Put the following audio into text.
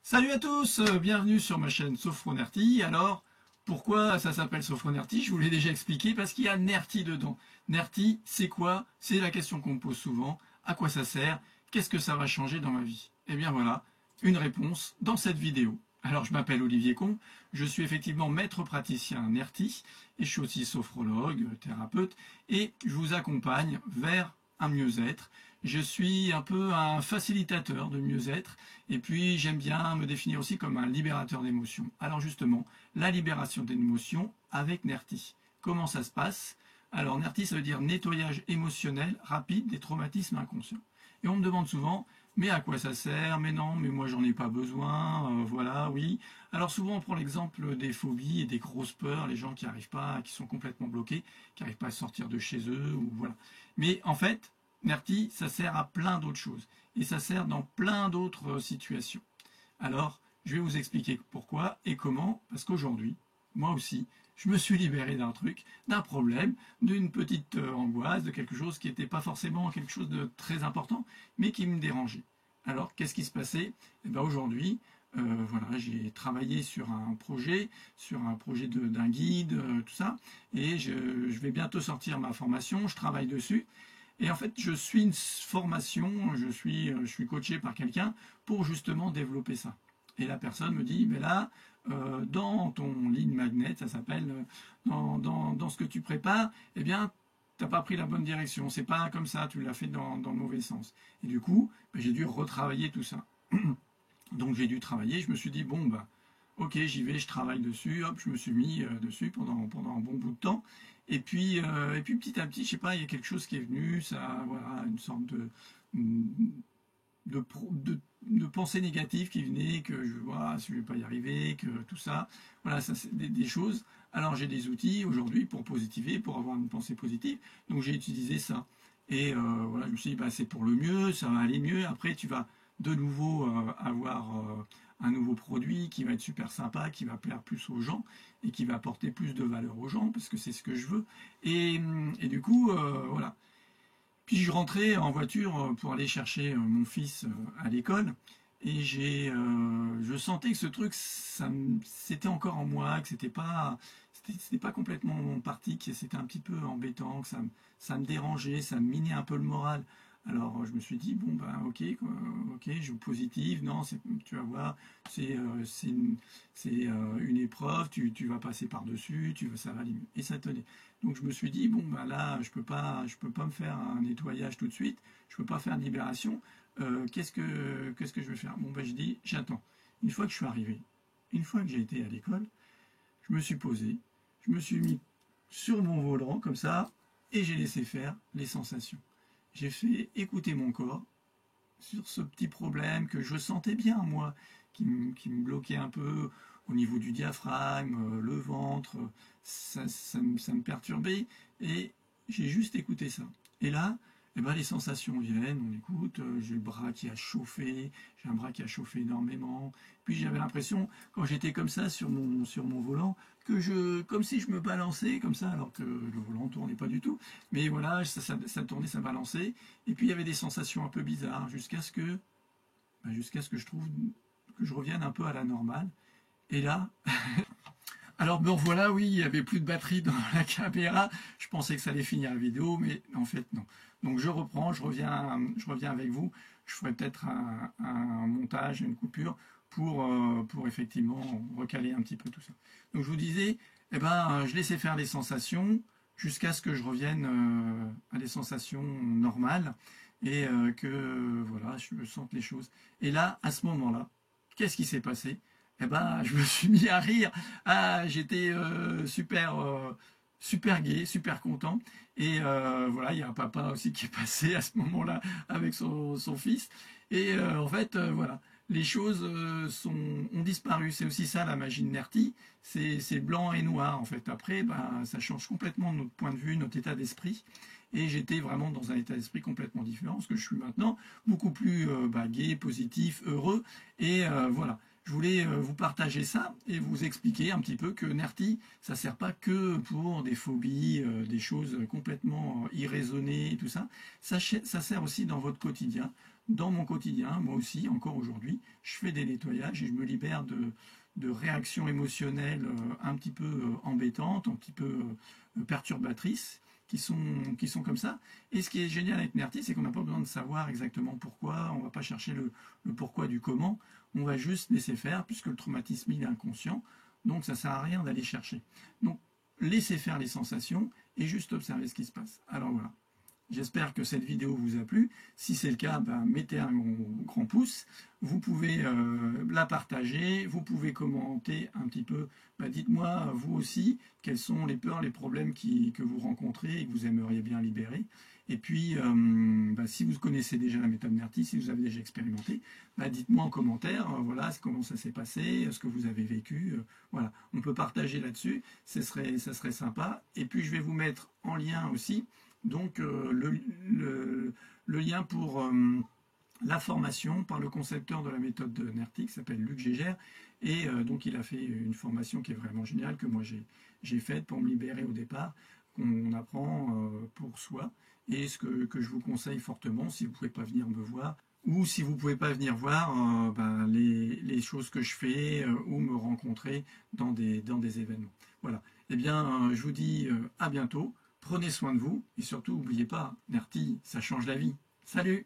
Salut à tous, bienvenue sur ma chaîne Sophronerty. Alors, pourquoi ça s'appelle Sophronerty? Je vous l'ai déjà expliqué, parce qu'il y a Nerty dedans. Nerty, c'est quoi? C'est la question qu'on me pose souvent. À quoi ça sert? Qu'est-ce que ça va changer dans ma vie? Eh bien voilà, une réponse dans cette vidéo. Alors, je m'appelle Olivier Combe, je suis effectivement maître praticien Nerty, et je suis aussi sophrologue, thérapeute, et je vous accompagne vers un mieux-être. Je suis un peu un facilitateur de mieux-être, et puis j'aime bien me définir aussi comme un libérateur d'émotions. Alors justement, la libération d'émotions avec Nerty. Comment ça se passe? Alors Nerty, ça veut dire nettoyage émotionnel rapide des traumatismes inconscients. Et on me demande souvent, mais à quoi ça sert? Mais non, mais moi j'en ai pas besoin, voilà, oui. Alors souvent on prend l'exemple des phobies et des grosses peurs, les gens qui n'arrivent pas, qui sont complètement bloqués, qui n'arrivent pas à sortir de chez eux, ou voilà. Mais en fait, Nerty, ça sert à plein d'autres choses. Et ça sert dans plein d'autres situations. Alors, je vais vous expliquer pourquoi et comment. Parce qu'aujourd'hui, moi aussi, je me suis libéré d'un truc, d'un problème, d'une petite angoisse, de quelque chose qui n'était pas forcément quelque chose de très important, mais qui me dérangeait. Alors, qu'est-ce qui se passait? Eh bien, aujourd'hui, voilà, j'ai travaillé sur un projet d'un guide, tout ça, et je vais bientôt sortir ma formation, je travaille dessus. Et en fait, je suis une formation, je suis coaché par quelqu'un pour justement développer ça. Et la personne me dit, mais là, dans ton ligne magnet, ça s'appelle, dans ce que tu prépares, eh bien, tu n'as pas pris la bonne direction. C'est pas comme ça, tu l'as fait dans le mauvais sens. Et du coup, ben, j'ai dû retravailler tout ça. Donc j'ai dû travailler, je me suis dit, bon, bah, ok, j'y vais, je travaille dessus, hop, je me suis mis dessus pendant un bon bout de temps. Et puis petit à petit, je sais pas, il y a quelque chose qui est venu, ça, voilà, une sorte de pensée négative qui venait, que je vois, si je vais pas y arriver, que tout ça, voilà, ça c'est des choses. Alors j'ai des outils aujourd'hui pour positiver, pour avoir une pensée positive, donc j'ai utilisé ça. Et voilà, je me suis dit, bah, c'est pour le mieux, ça va aller mieux. Après, tu vas de nouveau avoir un nouveau produit qui va être super sympa, qui va plaire plus aux gens et qui va apporter plus de valeur aux gens, parce que c'est ce que je veux. Et du coup, voilà. Puis je rentrais en voiture pour aller chercher mon fils à l'école, et je sentais que ce truc, c'était encore en moi, que c'était pas complètement parti, que c'était un petit peu embêtant, que ça me dérangeait, ça me minait un peu le moral. Alors je me suis dit, bon ben ok, quoi, ok, je joue positive, non, tu vas voir, c'est une épreuve, tu vas passer par-dessus, ça va aller mieux. Et ça tenait. Donc je me suis dit, bon ben là, je peux pas me faire un nettoyage tout de suite, je peux pas faire une libération, qu'est-ce que je vais faire? Bon ben je dis, j'attends. Une fois que je suis arrivé, une fois que j'ai été à l'école, je me suis posé, je me suis mis sur mon volant comme ça, et j'ai laissé faire les sensations. J'ai fait écouter mon corps sur ce petit problème que je sentais bien, moi, qui me bloquait un peu au niveau du diaphragme, le ventre, ça me perturbait, et j'ai juste écouté ça. Et là, eh ben, les sensations viennent, on écoute, j'ai le bras qui a chauffé, j'ai un bras qui a chauffé énormément, puis j'avais l'impression, quand j'étais comme ça sur mon volant, comme si je me balançais comme ça, alors que le volant ne tournait pas du tout, mais voilà, ça tournait, ça balançait, et puis il y avait des sensations un peu bizarres, jusqu'à ce que je trouve que je revienne un peu à la normale. Et là, alors me voilà, oui, il n'y avait plus de batterie dans la caméra. Je pensais que ça allait finir la vidéo, mais en fait non. Donc je reprends, je reviens avec vous. Je ferai peut-être un montage, une coupure pour effectivement recaler un petit peu tout ça. Donc je vous disais, eh ben, je laissais faire les sensations jusqu'à ce que je revienne à des sensations normales, et que voilà, je sente les choses. Et là, à ce moment-là, qu'est-ce qui s'est passé? Eh ben, je me suis mis à rire. Ah, j'étais super gai, super content. Et voilà, il y a un papa aussi qui est passé à ce moment-là avec son fils. Et en fait, voilà, les choses ont disparu. C'est aussi ça la magie de Nerty. C'est blanc et noir en fait. Après, ben, ça change complètement notre point de vue, notre état d'esprit. Et j'étais vraiment dans un état d'esprit complètement différent, ce que je suis maintenant, beaucoup plus gai, positif, heureux. Et voilà. Je voulais vous partager ça et vous expliquer un petit peu que Nerty, ça ne sert pas que pour des phobies, des choses complètement irraisonnées et tout ça. Ça sert aussi dans votre quotidien dans mon quotidien, moi aussi, encore aujourd'hui, je fais des nettoyages et je me libère de réactions émotionnelles un petit peu embêtantes, un petit peu perturbatrices, qui sont comme ça. Et ce qui est génial avec Nerti, c'est qu'on n'a pas besoin de savoir exactement pourquoi, on ne va pas chercher le pourquoi du comment, on va juste laisser faire, puisque le traumatisme il est inconscient, donc ça ne sert à rien d'aller chercher. Donc laissez faire les sensations et juste observer ce qui se passe. Alors voilà. J'espère que cette vidéo vous a plu. Si c'est le cas, mettez un grand pouce. Vous pouvez la partager, vous pouvez commenter un petit peu. Dites-moi, vous aussi, quelles sont les peurs, les problèmes que vous rencontrez et que vous aimeriez bien libérer. Et puis, si vous connaissez déjà la méthode Nerti, si vous avez déjà expérimenté, dites-moi en commentaire, voilà, comment ça s'est passé, ce que vous avez vécu. Voilà, on peut partager là-dessus, ça serait sympa. Et puis, je vais vous mettre en lien aussi donc le lien pour la formation par le concepteur de la méthode de Nerti, qui s'appelle Luc Gégère, et donc il a fait une formation qui est vraiment géniale, que moi j'ai faite pour me libérer au départ, qu'on apprend pour soi, et ce que je vous conseille fortement, si vous ne pouvez pas venir me voir, ou si vous ne pouvez pas venir voir les choses que je fais, ou me rencontrer dans des événements. Voilà, eh bien je vous dis à bientôt. Prenez soin de vous et surtout, n'oubliez pas, Nerti, ça change la vie. Salut!